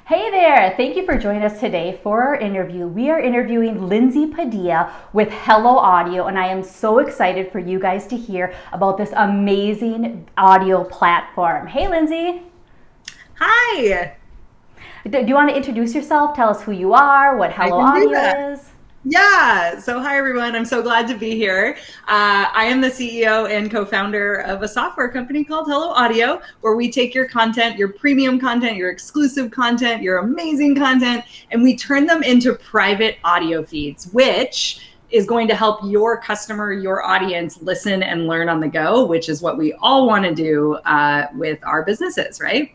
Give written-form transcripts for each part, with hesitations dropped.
Hey there! Thank you for joining us today for our interview. We are interviewing Lindsay Padilla with Hello Audio, and I am so excited for you guys to hear about this amazing audio platform. Hey, Lindsay! Hi, Do you want to introduce yourself? Tell us who you are, what I Hello can do Audio that. is. Yeah. So, hi, everyone. I'm so glad to be here. I am the CEO and co founder of a software company called Hello Audio, where we take your content, your premium content, your exclusive content, your amazing content, and we turn them into private audio feeds, which is going to help your customer, your audience listen and learn on the go, which is what we all want to do with our businesses, right?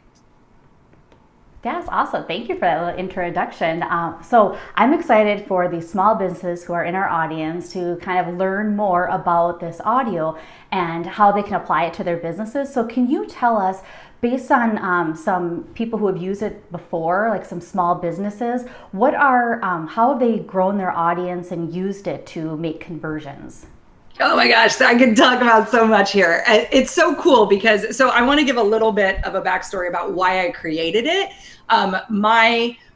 Yes, awesome. Thank you for that little introduction. So I'm excited for the small businesses who are in our audience to kind of learn more about this audio and how they can apply it to their businesses. So can you tell us, based on some people who have used it before, like some small businesses, how have they grown their audience and used it to make conversions? Oh my gosh, I could talk about so much here. It's so cool because I want to give a little bit of a backstory about why I created it.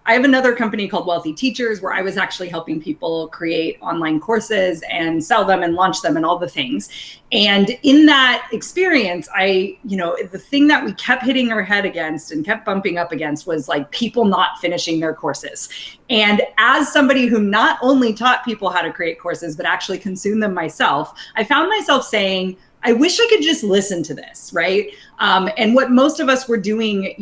I have another company called Wealthy Teachers where I was actually helping people create online courses and sell them and launch them and all the things. And in that experience, the thing that we kept hitting our head against and kept bumping up against was like people not finishing their courses. And as somebody who not only taught people how to create courses, but actually consume them myself, I found myself saying, I wish I could just listen to this, right? And what most of us were doing,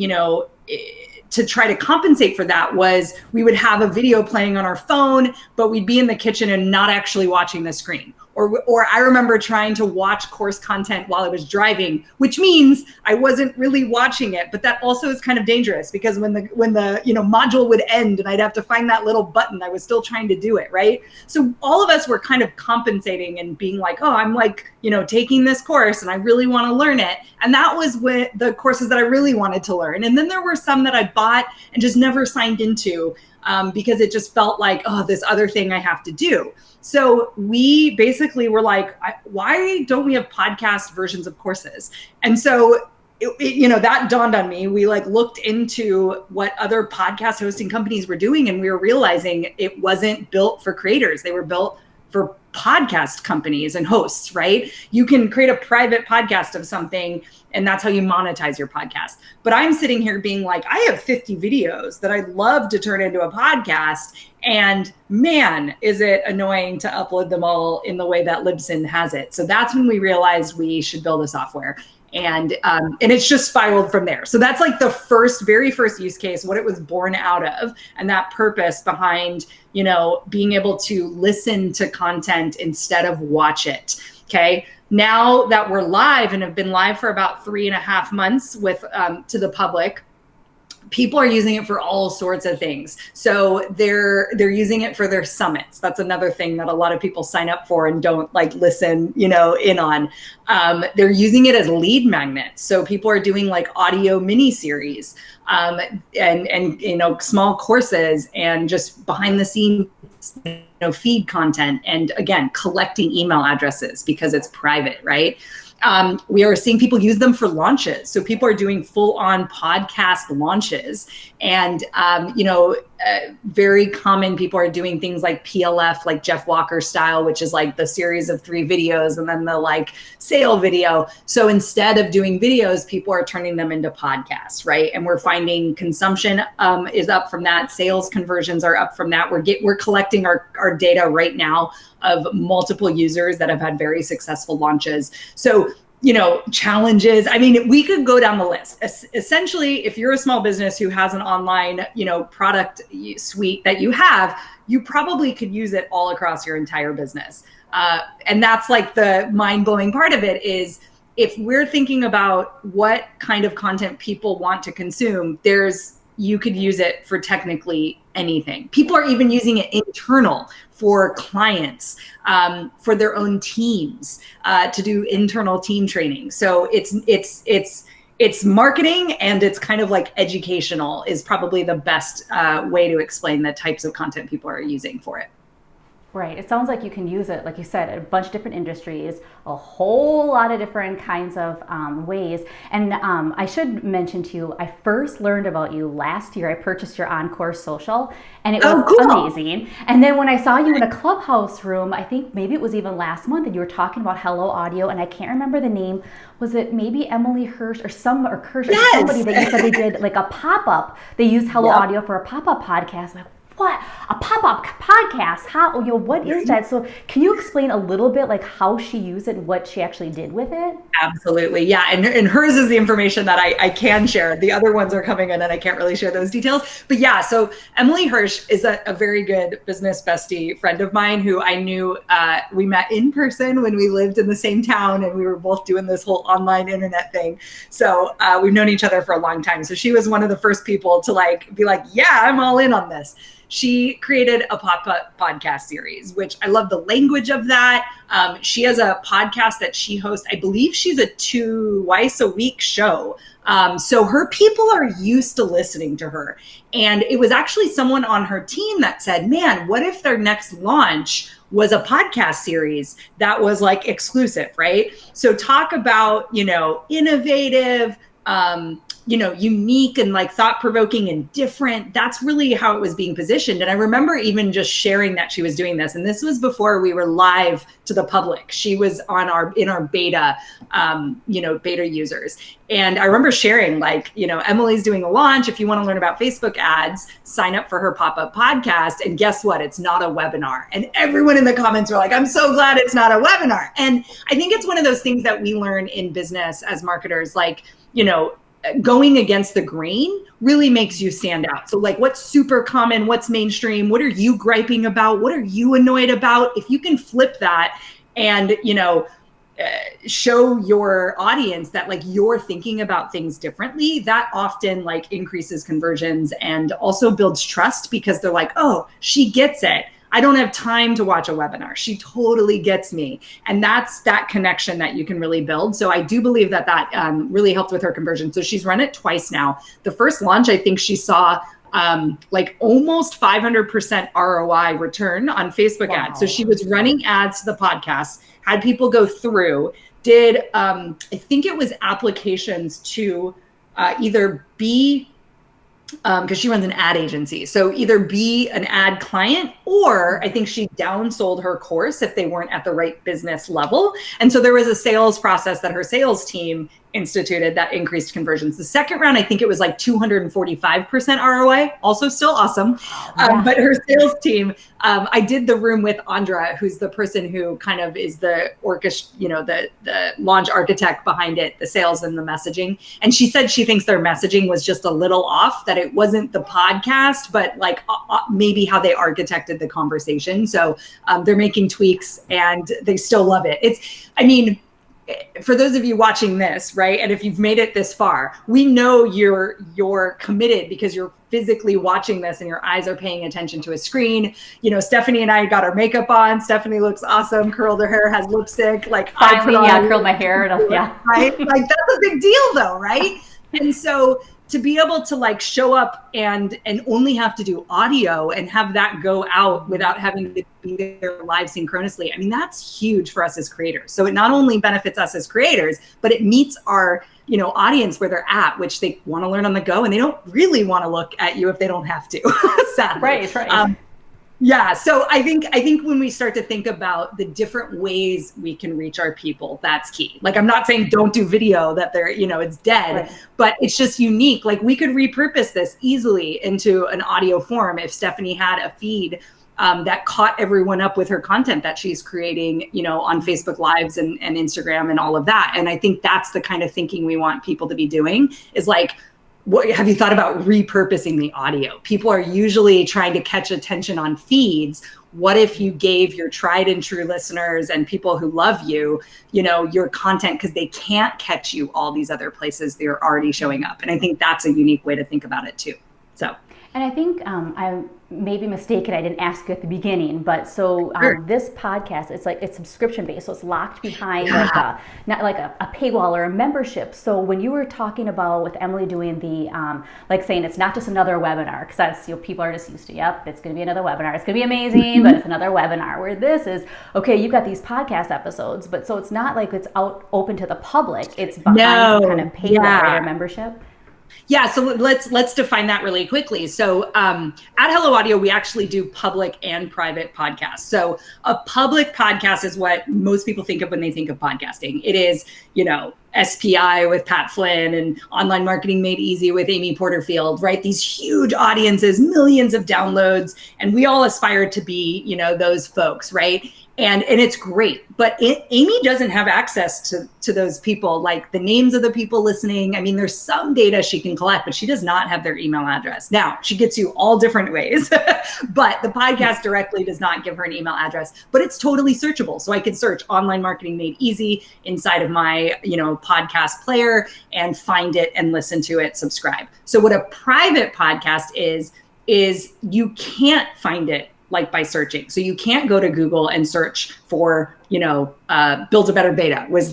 to try to compensate for that was we would have a video playing on our phone, but we'd be in the kitchen and not actually watching the screen. Or I remember trying to watch course content while I was driving, which means I wasn't really watching it. But that also is kind of dangerous because when the module would end and I'd have to find that little button, I was still trying to do it, right? So all of us were kind of compensating and being like, oh, I'm like, taking this course and I really want to learn it. And that was with the courses that I really wanted to learn. And then there were some that I bought and just never signed into because it just felt like, oh, this other thing I have to do. So we basically were like, why don't we have podcast versions of courses? And so that dawned on me. We looked into what other podcast hosting companies were doing, and we were realizing it wasn't built for creators. They were built for podcast companies and hosts, right? You can create a private podcast of something, and that's how you monetize your podcast. But I'm sitting here being like, I have 50 videos that I'd love to turn into a podcast. And man, is it annoying to upload them all in the way that Libsyn has it. So that's when we realized we should build a software. And it's just spiraled from there. So that's like the very first use case, what it was born out of, and that purpose behind, being able to listen to content instead of watch it. Okay. Now that we're live and have been live for about 3.5 months with to the public, people are using it for all sorts of things. So they're using it for their summits. That's another thing that a lot of people sign up for and don't listen, in on. They're using it as lead magnets. So people are doing audio mini series and small courses and just behind the scenes feed content, and again collecting email addresses because it's private, right? We are seeing people use them for launches. So people are doing full-on podcast launches, and very common. People are doing things like PLF, like Jeff Walker style, which is like the series of 3 videos and then the sale video. So instead of doing videos, people are turning them into podcasts, right? And we're finding consumption is up from that. Sales conversions are up from that. We're collecting our data right now of multiple users that have had very successful launches. So, challenges. I mean, we could go down the list. Essentially, if you're a small business who has an online, product suite that you probably could use it all across your entire business. And that's the mind-blowing part of it is, if we're thinking about what kind of content people want to consume, you could use it for technically anything. People are even using it internal for clients, for their own teams, to do internal team training. So it's marketing, and it's kind of educational is probably the best way to explain the types of content people are using for it. Right. It sounds like you can use it, like you said, a bunch of different industries, a whole lot of different kinds of ways. And I should mention to you, I first learned about you last year. I purchased your Encore Social, and it was Oh, cool. amazing. And then when I saw you in a Clubhouse room, I think maybe it was even last month, and you were talking about Hello Audio, and I can't remember the name. Was it maybe Emily Hirsch or Kirsch or Yes. somebody that you said they did like a pop up? They used Hello Yep. Audio for a pop up podcast. Like, what? A pop-up podcast? How, what is that? So can you explain a little bit like how she used it and what she actually did with it? Absolutely. Yeah. And hers is the information that I can share. The other ones are coming in and I can't really share those details. But yeah, so Emily Hirsch is a very good business bestie friend of mine who I knew, we met in person when we lived in the same town and we were both doing this whole online internet thing. So we've known each other for a long time. So she was one of the first people to like be like, yeah, I'm all in on this. She created a pop-up podcast series, which I love the language of that. She has a podcast that she hosts. I believe she's a twice a week show. So her people are used to listening to her. And it was actually someone on her team that said, man, what if their next launch was a podcast series that was like exclusive, right? So talk about, innovative, unique and like thought-provoking and different. That's really how it was being positioned. And I remember even just sharing that she was doing this. And this was before we were live to the public. She was in our beta, beta users. And I remember sharing like, Emily's doing a launch. If you want to learn about Facebook ads, sign up for her pop-up podcast. And guess what? It's not a webinar. And everyone in the comments were like, I'm so glad it's not a webinar. And I think it's one of those things that we learn in business as marketers, like, going against the grain really makes you stand out. So like what's super common, what's mainstream, what are you griping about? What are you annoyed about? If you can flip that and, show your audience that like you're thinking about things differently, that often like increases conversions and also builds trust because they're like, oh, she gets it. I don't have time to watch a webinar. She totally gets me. And that's that connection that you can really build. So I do believe that really helped with her conversion. So she's run it twice now. The first launch, I think she saw like almost 500% ROI return on Facebook ads. So she was running ads to the podcast, had people go through, did, I think it was applications to either be, because she runs an ad agency. So either be an ad client or I think she downsold her course if they weren't at the right business level. And so there was a sales process that her sales team instituted that increased conversions. The second round, I think it was like 245% ROI, also still awesome. But her sales team, I did the room with Andra, who's the person who kind of is the the launch architect behind it, the sales and the messaging. And she said she thinks their messaging was just a little off, that it wasn't the podcast, but like maybe how they architected the conversation. So they're making tweaks and they still love it. For those of you watching this, right, and if you've made it this far, we know you're committed because you're physically watching this and your eyes are paying attention to a screen. Stephanie and I got our makeup on. Stephanie looks awesome, curled her hair, has lipstick. Like finally, curled my hair. Right? Like that's a big deal though, right? And so to be able to like show up and only have to do audio and have that go out without having to be there live synchronously, that's huge for us as creators. So it not only benefits us as creators, but it meets our audience where they're at, which they want to learn on the go, and they don't really want to look at you if they don't have to. Sadly. Right. Yeah. So I think when we start to think about the different ways we can reach our people, that's key. Like, I'm not saying don't do video, that they're, it's dead, right, but it's just unique. Like we could repurpose this easily into an audio form if Stephanie had a feed that caught everyone up with her content that she's creating, on Facebook Lives and Instagram and all of that. And I think that's the kind of thinking we want people to be doing, is like, what have you thought about repurposing the audio? People are usually trying to catch attention on feeds. What if you gave your tried and true listeners and people who love you, your content, because they can't catch you all these other places they're already showing up. And I think that's a unique way to think about it too. So. And I think I may be mistaken. I didn't ask you at the beginning, but so Sure. this podcast, it's subscription based, so it's locked behind like not like a paywall or a membership. So when you were talking about with Emily doing the like saying it's not just another webinar, because that's people are just used to, yep, it's going to be another webinar. It's going to be amazing, but it's another webinar. Where this is okay, you've got these podcast episodes, but so it's not like it's out open to the public. It's behind some kind of paywall or membership. Yeah, so let's define that really quickly. So at Hello Audio, we actually do public and private podcasts. So a public podcast is what most people think of when they think of podcasting. It is, SPI with Pat Flynn and Online Marketing Made Easy with Amy Porterfield, right? These huge audiences, millions of downloads, and we all aspire to be, those folks, right? And it's great, but Amy doesn't have access to those people, like the names of the people listening. I mean, there's some data she can collect, but she does not have their email address. Now, she gets you all different ways, but the podcast directly does not give her an email address, but it's totally searchable. So I could search Online Marketing Made Easy inside of my, podcast player and find it and listen to it, subscribe. So what a private podcast is you can't find it like by searching. So you can't go to Google and search for, Build a Better Beta was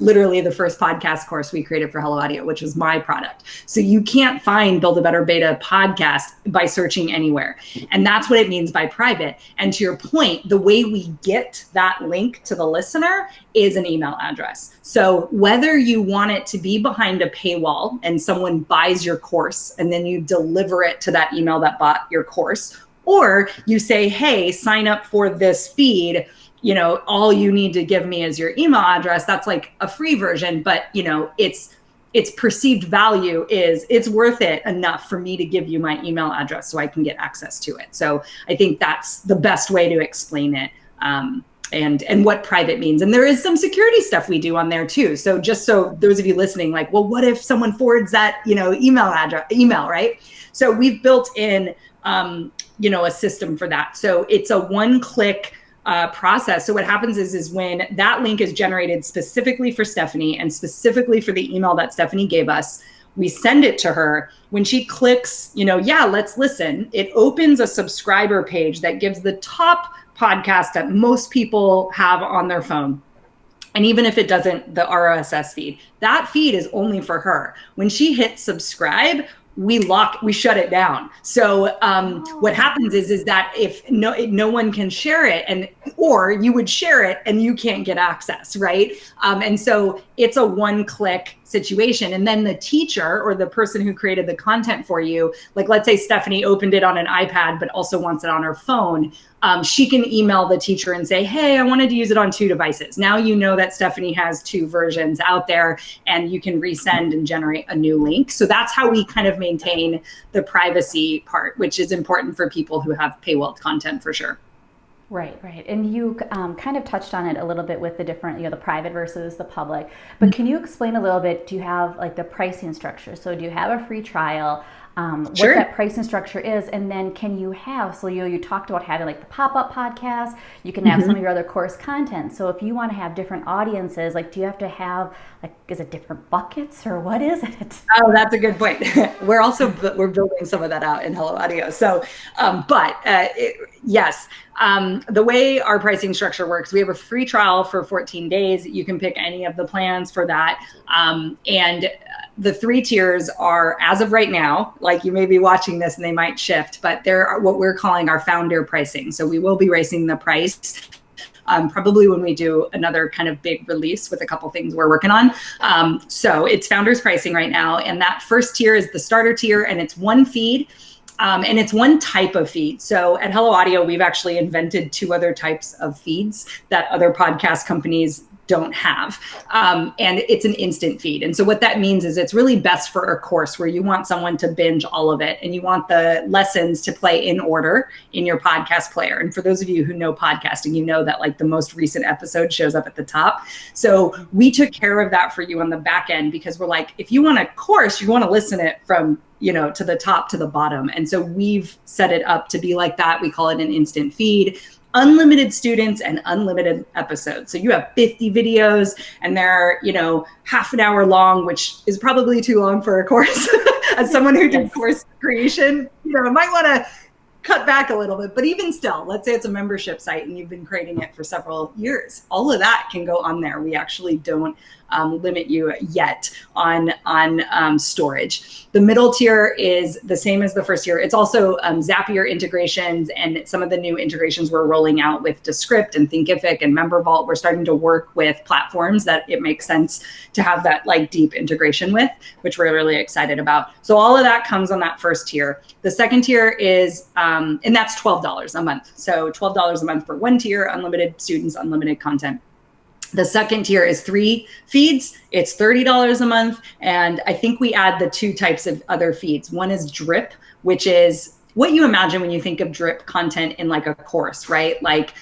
literally the first podcast course we created for Hello Audio, which was my product. So you can't find Build a Better Beta podcast by searching anywhere. And that's what it means by private. And to your point, the way we get that link to the listener is an email address. So whether you want it to be behind a paywall and someone buys your course and then you deliver it to that email that bought your course, or you say, hey, sign up for this feed, all you need to give me is your email address. That's like a free version, but its perceived value is it's worth it enough for me to give you my email address so I can get access to it. So I think that's the best way to explain it. And what private means. And there is some security stuff we do on there too. So just so those of you listening, like, well, what if someone forwards that, email, right? So we've built in, a system for that. So it's a one-click process. So what happens is when that link is generated specifically for Stephanie and specifically for the email that Stephanie gave us, we send it to her. When she clicks, let's listen, it opens a subscriber page that gives the top podcast that most people have on their phone. And even if it doesn't, the RSS feed, that feed is only for her. When she hits subscribe, we shut it down. So what happens is that if no one can share it, or you would share it and you can't get access, right? And so it's a one-click situation. And then the teacher or the person who created the content for you, like let's say Stephanie opened it on an iPad, but also wants it on her phone. She can email the teacher and say, hey, I wanted to use it on 2 devices. Now you know that Stephanie has 2 versions out there and you can resend and generate a new link. So that's how we kind of maintain the privacy part, which is important for people who have paywalled content for sure. Right. And you kind of touched on it a little bit with the different, the private versus the public. But can you explain a little bit, do you have like the pricing structure? So do you have a free trial? Sure. What that pricing structure is, and then can you have, so you talked about having like the pop-up podcast, you can have some of your other course content. So if you want to have different audiences, like do you have to have, like, is it different buckets or what is it? Oh, that's a good point. We're building some of that out in Hello Audio. So, yes, the way our pricing structure works, we have a free trial for 14 days. You can pick any of the plans for that. And the 3 tiers are, as of right now, like you may be watching this and they might shift, but they're what we're calling our founder pricing. So we will be raising the price probably when we do another kind of big release with a couple things we're working on. So it's founders pricing right now. And that first tier is the starter tier, and it's one feed. And it's one type of feed. So at Hello Audio, we've actually invented 2 other types of feeds that other podcast companies don't have. And it's an instant feed. And so what that means is it's really best for a course where you want someone to binge all of it and you want the lessons to play in order in your podcast player. And for those of you who know podcasting, you know that like the most recent episode shows up at the top. So we took care of that for you on the back end, because we're like, if you want a course, you want to listen it from to the top to the bottom. And so we've set it up to be like that. We call it an instant feed, unlimited students and unlimited episodes. So you have 50 videos and they're, half an hour long, which is probably too long for a course. as someone who did Yes. course creation, I might want to cut back a little bit, but even still, let's say it's a membership site and you've been creating it for several years, all of that can go on there. We actually don't limit you yet on storage. The middle tier is the same as the first tier. It's also Zapier integrations, and some of the new integrations we're rolling out with Descript and Thinkific and Member Vault. We're starting to work with platforms that it makes sense to have that like deep integration with, which we're really excited about. So all of that comes on that first tier. The second tier is, and that's $12 a month. So $12 a month for one tier, unlimited students, unlimited content. The second tier is 3 feeds. It's $30 a month. And I think we add the 2 types of other feeds. One is drip, which is what you imagine when you think of drip content in like a course, right? Like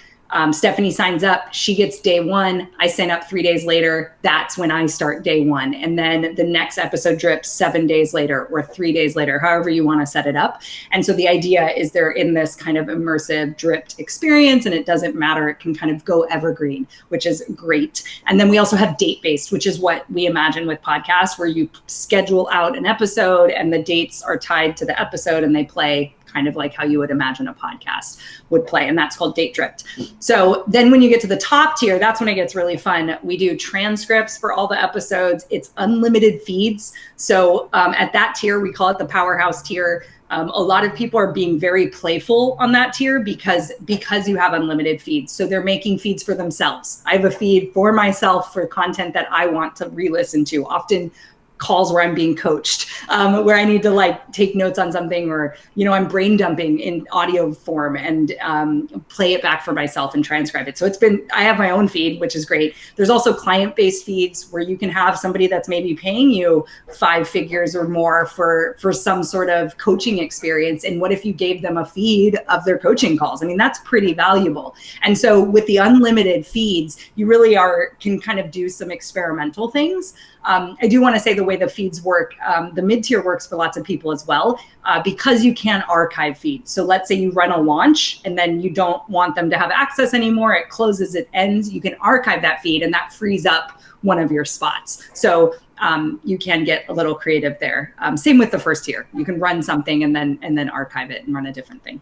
Stephanie signs up, she gets day 1. I sign up 3 days later. That's when I start day 1. And then the next episode drips 7 days later or 3 days later, however you want to set it up. And so the idea is they're in this kind of immersive dripped experience, and it doesn't matter. It can kind of go evergreen, which is great. And then we also have date-based, which is what we imagine with podcasts, where you schedule out an episode and the dates are tied to the episode and they play kind of like how you would imagine a podcast would play. And that's called date dripped. So then when you get to the top tier, that's when it gets really fun. We do transcripts for all the episodes. It's unlimited feeds. So at that tier, we call it the powerhouse tier. A lot of people are being very playful on that tier because you have unlimited feeds. So they're making feeds for themselves. I have a feed for myself for content that I want to re-listen to, often calls where I'm being coached, where I need to like take notes on something, or, I'm brain dumping in audio form and play it back for myself and transcribe it. So I have my own feed, which is great. There's also client-based feeds where you can have somebody that's maybe paying you 5 figures or more for some sort of coaching experience. And what if you gave them a feed of their coaching calls? I mean, that's pretty valuable. And so with the unlimited feeds, you really can kind of do some experimental things. I do want to say the way the feeds work, the mid-tier works for lots of people as well, because you can archive feeds. So let's say you run a launch and then you don't want them to have access anymore. It closes, it ends. You can archive that feed and that frees up one of your spots. So you can get a little creative there. Same with the first tier. You can run something and then archive it and run a different thing.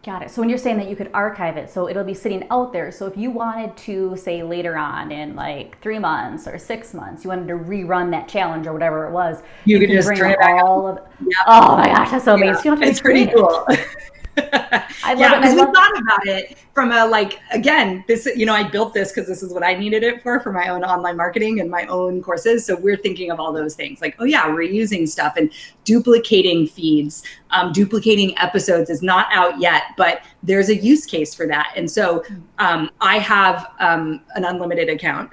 Got it. So when you're saying that you could archive it, so it'll be sitting out there. So if you wanted to, say later on in like 3 months or 6 months, you wanted to rerun that challenge or whatever it was, you could just bring turn it back all of. Yep. Oh my gosh, that's so amazing. You don't have to it's pretty cool. I love it. Because we thought about it from this, I built this because this is what I needed it for my own online marketing and my own courses. So we're thinking of all those things like, reusing stuff and duplicating feeds, duplicating episodes is not out yet, but there's a use case for that. And so I have an unlimited account.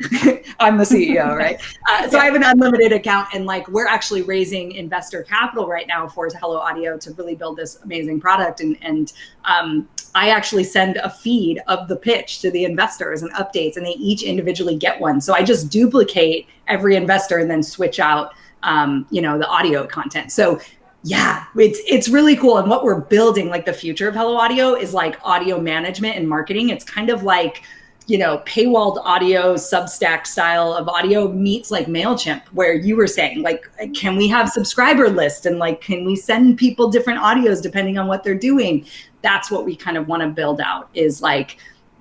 I'm the CEO, right? So I have an unlimited account, and we're actually raising investor capital right now for Hello Audio to really build this amazing product. And I actually send a feed of the pitch to the investors and updates, and they each individually get one. So I just duplicate every investor and then switch out, the audio content. So it's really cool. And what we're building, like the future of Hello Audio, is like audio management and marketing. It's kind of like, paywalled audio, Substack style of audio meets like MailChimp, where you were saying, like, can we have subscriber lists and can we send people different audios depending on what they're doing? That's what we kind of want to build out, is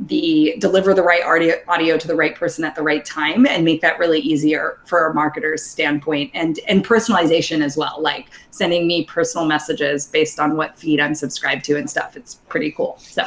deliver the right audio to the right person at the right time, and make that really easier for a marketer's standpoint, and personalization as well, like sending me personal messages based on what feed I'm subscribed to and stuff. It's pretty cool. So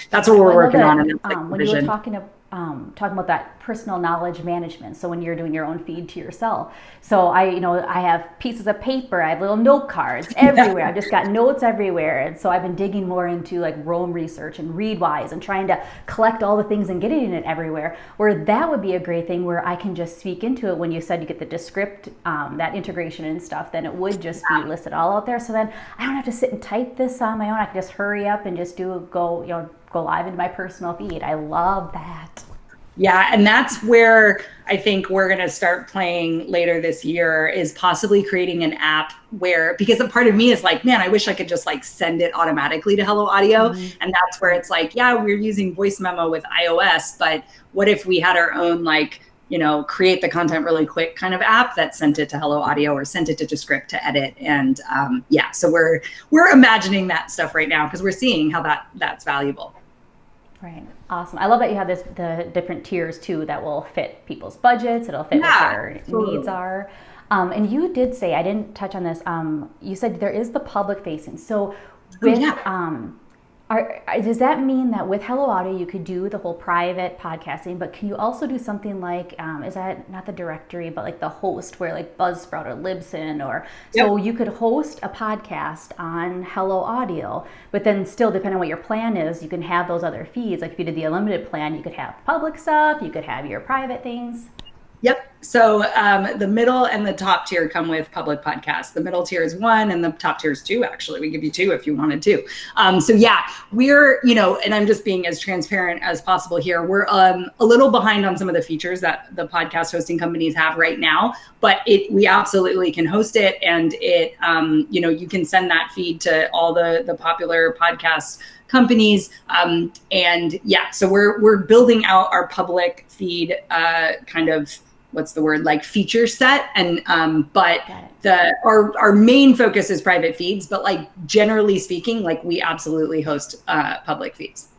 that's what we're working on. And when you were talking about that personal knowledge management, so when you're doing your own feed to yourself, so I have pieces of paper, I have little note cards everywhere. I've just got notes everywhere, and so I've been digging more into like Rome research and Readwise and trying to collect all the things and getting it everywhere, where that would be a great thing where I can just speak into it. When you said you get the Descript, that integration and stuff, then it would just be listed all out there. So then I don't have to sit and type this on my own. I can just hurry up and just go live into my personal feed. I love that. Yeah, and that's where I think we're going to start playing later this year, is possibly creating an app where, because a part of me is like, man, I wish I could just send it automatically to Hello Audio. Mm-hmm. And that's where it's like, we're using voice memo with iOS, but what if we had our own create the content really quick kind of app that sent it to Hello Audio or sent it to Descript to edit. And so we're imagining that stuff right now because we're seeing how that's valuable. Right. Awesome. I love that you have the different tiers too that will fit people's budgets. It'll fit what their needs are. And you did say, I didn't touch on this, you said there is the public facing. So with, does that mean that with Hello Audio, you could do the whole private podcasting, but can you also do something like, is that not the directory, but like the host where like Buzzsprout or Libsyn so you could host a podcast on Hello Audio, but then still depending on what your plan is, you can have those other feeds. Like if you did the unlimited plan, you could have public stuff, you could have your private things. Yep. So the middle and the top tier come with public podcasts. The middle tier is 1 and the top tier is 2, actually. We give you 2 if you wanted to. We're, and I'm just being as transparent as possible here. We're a little behind on some of the features that the podcast hosting companies have right now, but we absolutely can host it. And it, you can send that feed to all the popular podcast companies. So we're building out our public feed like feature set. And our main focus is private feeds, but like generally speaking, like we absolutely host public feeds.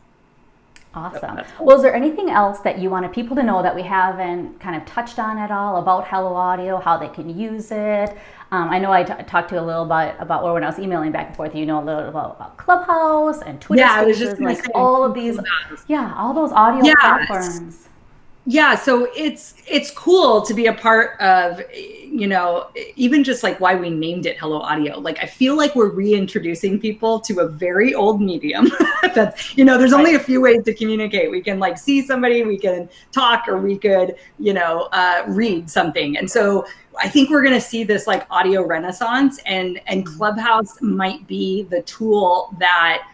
Awesome. Well, is there anything else that you wanted people to know that we haven't kind of touched on at all about Hello Audio, how they can use it? I know I talked to you a little bit about when I was emailing back and forth, a little about Clubhouse and Twitter Spaces, like all of these, all those audio platforms. Yeah, so it's cool to be a part of, even just like why we named it Hello Audio. Like I feel like we're reintroducing people to a very old medium. That's, there's only a few ways to communicate. We can like see somebody, we can talk, or we could, read something. And so I think we're going to see this like audio renaissance, and Clubhouse might be the tool that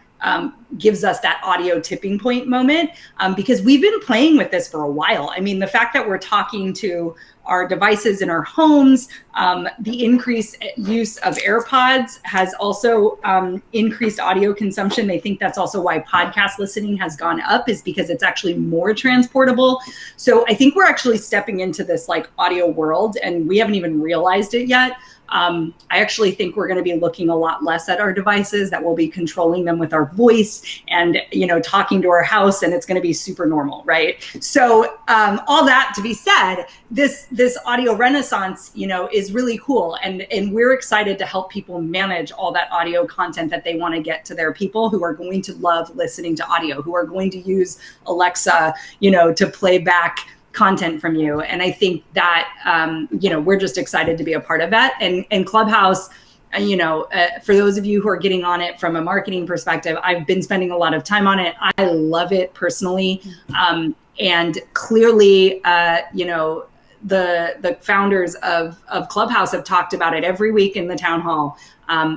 gives us that audio tipping point moment, because we've been playing with this for a while. I mean, the fact that we're talking to our devices in our homes, the increased use of AirPods has also increased audio consumption. They think that's also why podcast listening has gone up, is because it's actually more transportable. So I think we're actually stepping into this like audio world, and we haven't even realized it yet. I actually think we're going to be looking a lot less at our devices, that we'll be controlling them with our voice and, talking to our house, and it's going to be super normal, right? So all that to be said, this audio renaissance, is really cool. And we're excited to help people manage all that audio content that they want to get to their people who are going to love listening to audio, who are going to use Alexa, to play back content from you. And I think that, we're just excited to be a part of that. And Clubhouse, for those of you who are getting on it from a marketing perspective, I've been spending a lot of time on it. I love it personally. And clearly, the founders of Clubhouse have talked about it every week in the town hall.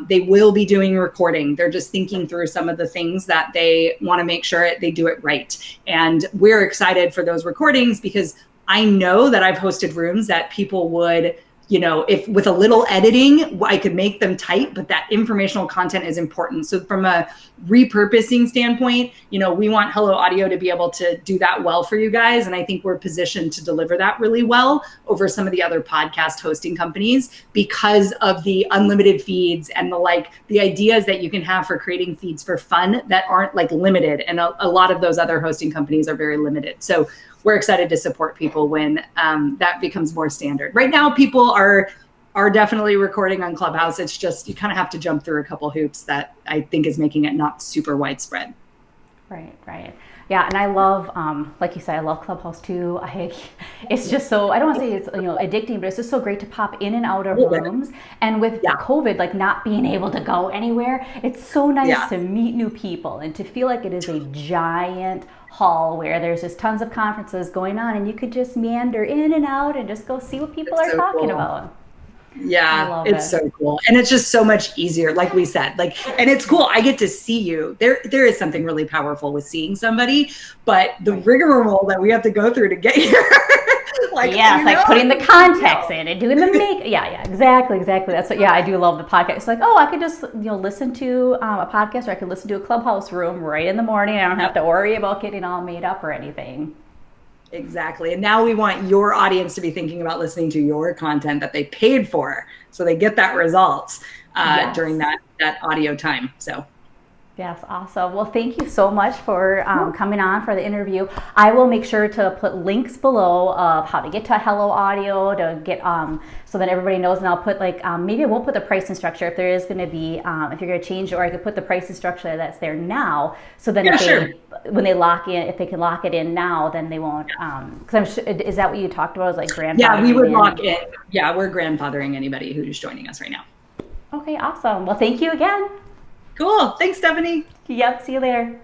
They will be doing recording. They're just thinking through some of the things that they want to make sure they do it right. And we're excited for those recordings, because I know that I've hosted rooms that people would, if with a little editing, I could make them tight, but that informational content is important. So from a repurposing standpoint, we want Hello Audio to be able to do that well for you guys. And I think we're positioned to deliver that really well over some of the other podcast hosting companies, because of the unlimited feeds and the ideas that you can have for creating feeds for fun that aren't like limited. And a lot of those other hosting companies are very limited. So we're excited to support people when that becomes more standard. Right now, people are definitely recording on Clubhouse. It's just, you kind of have to jump through a couple hoops that I think is making it not super widespread. Right. Yeah, and I love, like you said, I love Clubhouse too. It's just so, I don't want to say it's addicting, but it's just so great to pop in and out of rooms. And with COVID, like not being able to go anywhere, it's so nice to meet new people and to feel like it is a giant hall where there's just tons of conferences going on, and you could just meander in and out and just go see what people are talking about. Yeah, it's so cool. And it's just so much easier, like we said, and it's cool. I get to see you. There is something really powerful with seeing somebody, but the rigmarole that we have to go through to get here. Putting the context in and doing the make. Yeah, exactly. That's what, I do love the podcast. It's like, I could just, listen to a podcast, or I could listen to a Clubhouse room right in the morning. I don't have to worry about getting all made up or anything. Exactly. And now we want your audience to be thinking about listening to your content that they paid for, so they get that results Yes. during that audio time. So Yes, awesome. Well, thank you so much for coming on for the interview. I will make sure to put links below of how to get to Hello Audio to get so that everybody knows. And I'll put like maybe I won't put the pricing structure if there is going to be if you're going to change, or I could put the pricing structure that's there now. So then if they, when they lock in, if they can lock it in now, then they won't. Because I'm sure, is that what you talked about? Is like grandfathering? Yeah, we would lock in. Yeah, we're grandfathering anybody who's joining us right now. Okay, awesome. Well, thank you again. Cool. Thanks, Stephanie. Yep. See you later.